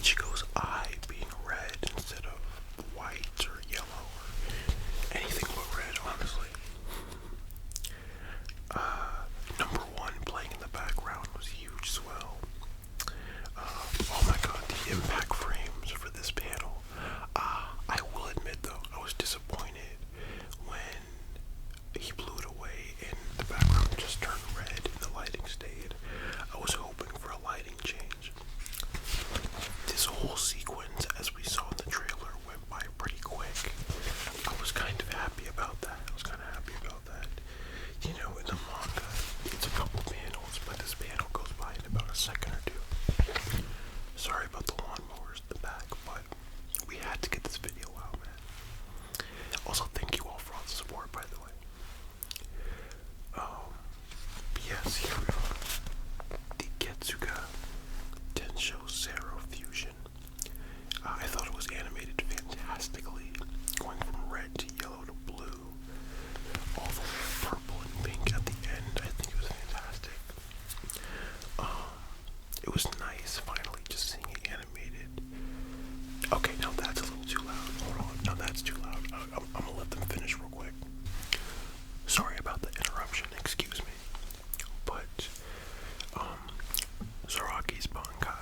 Ichigo's eye being red instead of white or yellow or anything but red, honestly. Number one playing in the background was huge as well. Oh my god, the impact frames for this panel. I will admit though, I was disappointed when he blew it away and the background just turned red and the lighting stayed. I was hoping for a lighting change. This whole sequence, as we saw in the trailer, went by pretty quick. I was kind of happy about that. You know, in the manga, it's a couple panels, but this panel goes by in about a second or two. Sorry about the lawnmowers in the back, but we had to get this video out, man. Also, thank you all for all the support, by the way. Yes, here we are. The Getsuga Tensho Zero Fusion. I thought it was animated fantastically, going from red to yellow to blue, all the way purple and pink at the end. I think it was fantastic. It was nice finally just seeing it animated. Okay, now that's a little too loud. Hold on, now that's too loud. I'm gonna let them finish real quick. Sorry about the interruption, excuse me. But, Zaraki's Bankai.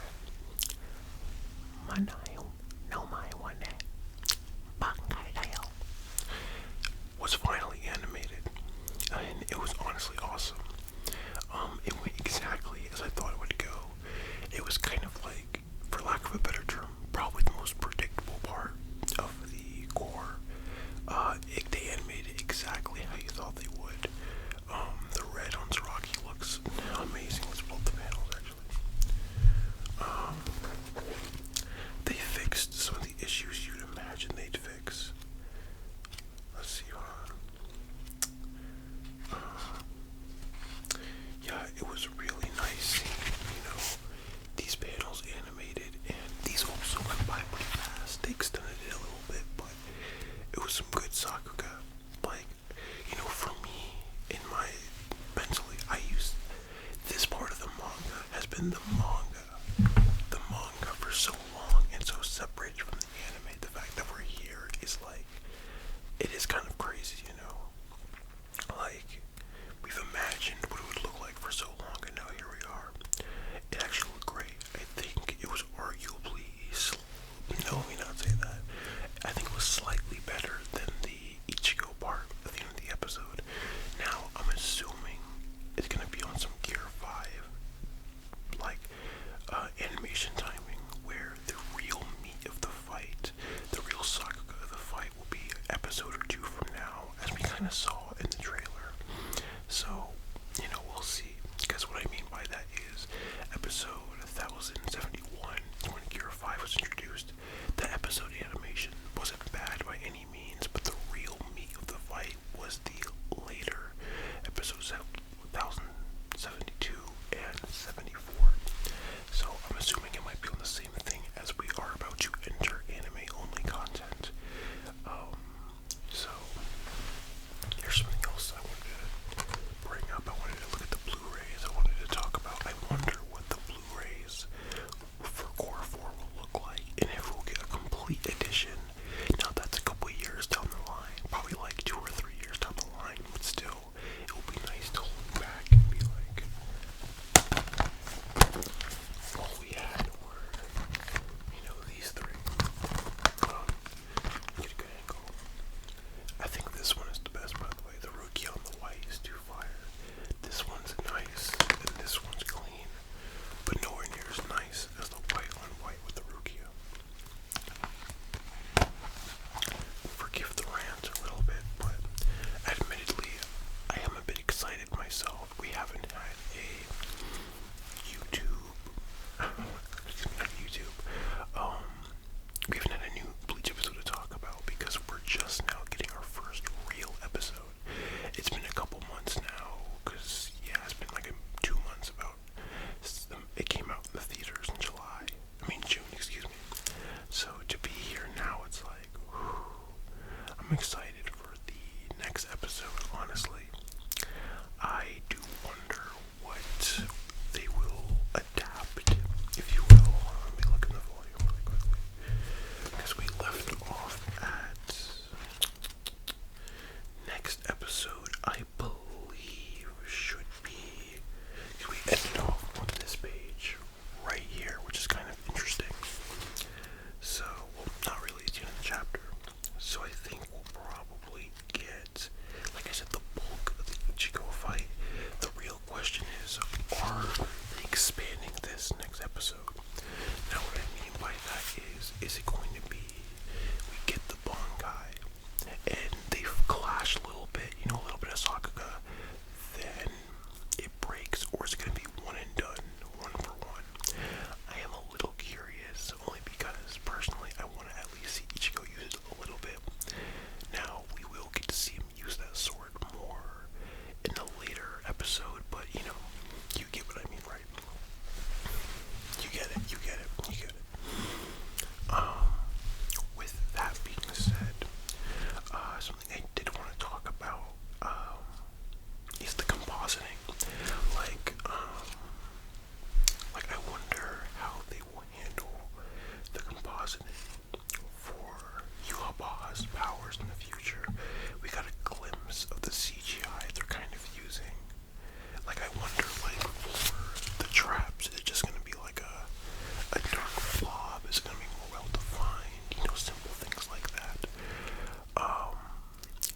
Was finally animated, and it was honestly awesome. It went exactly as I thought it would go. It was kind of like, for lack of a better term, probably the most predictable part of the core. They animated exactly how you thought they would. The red on Zaraki looks amazing. Let's pull up the panels, actually. They fixed some of the issues you'd imagine they'd fix. Let's see. Yeah, it was really nice seeing, these panels animated, and these also went by pretty fast. They extended it a little bit, but it was some good Sakuga. Like, for me, mentally, I use this part of the manga has been the manga for so long and so separated from the anime. The fact that we're here is like, it is kind of crazy, like, we've imagined what it would look like for so long, and now here we are. It actually looked great. I think it was arguably, no, let me not say that. I think it was slightly better than the Ichigo part at the end of the episode. Now, I'm assuming it's going to be on some Gear 5, like, animation timing, where the real meat of the fight, the real Sakuga of the fight will be an episode or two from now, as we kind of saw in the trailer. So, we'll see, because what I mean by that is, episode 1071, when Gear 5 was introduced, the episode animation wasn't bad by any means, but the real meat of the fight was the later episodes 1072 and 74. So I'm assuming it might be on the same thing as we are about to enter anime-only content. So here's something else I wanted to bring up. I wanted to look at the Blu-rays. I wanted to talk about, I wonder what the Blu-rays for Core 4 will look like, and if we'll get a complete edition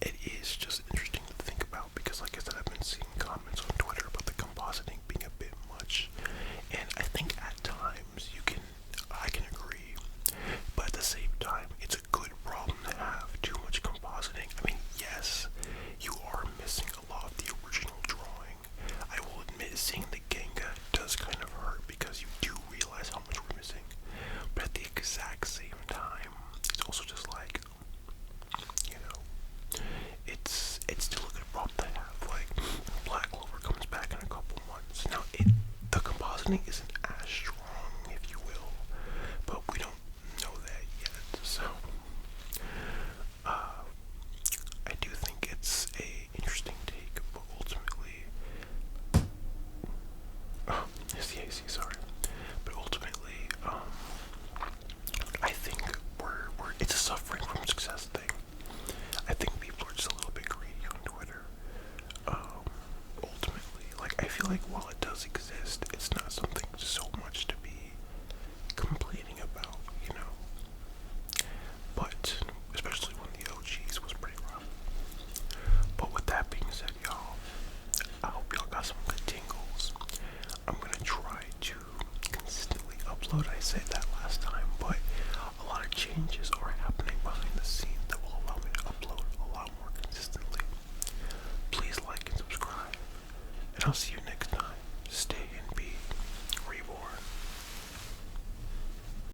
it is just interesting to think about because, like I said, I've been seeing comments on Twitter about the compositing being a bit much, and I think at times I can agree, but at the same time, it's a good problem to have too much compositing. I mean, yes, you are missing a lot of the original drawing. I will admit, seeing the Genga does kind of hurt because you do realize how much we're missing, but at the exact same time, it's also just like, you know, it's still a good problem to have. Like, Black Clover comes back in a couple months. Now, the compositing isn't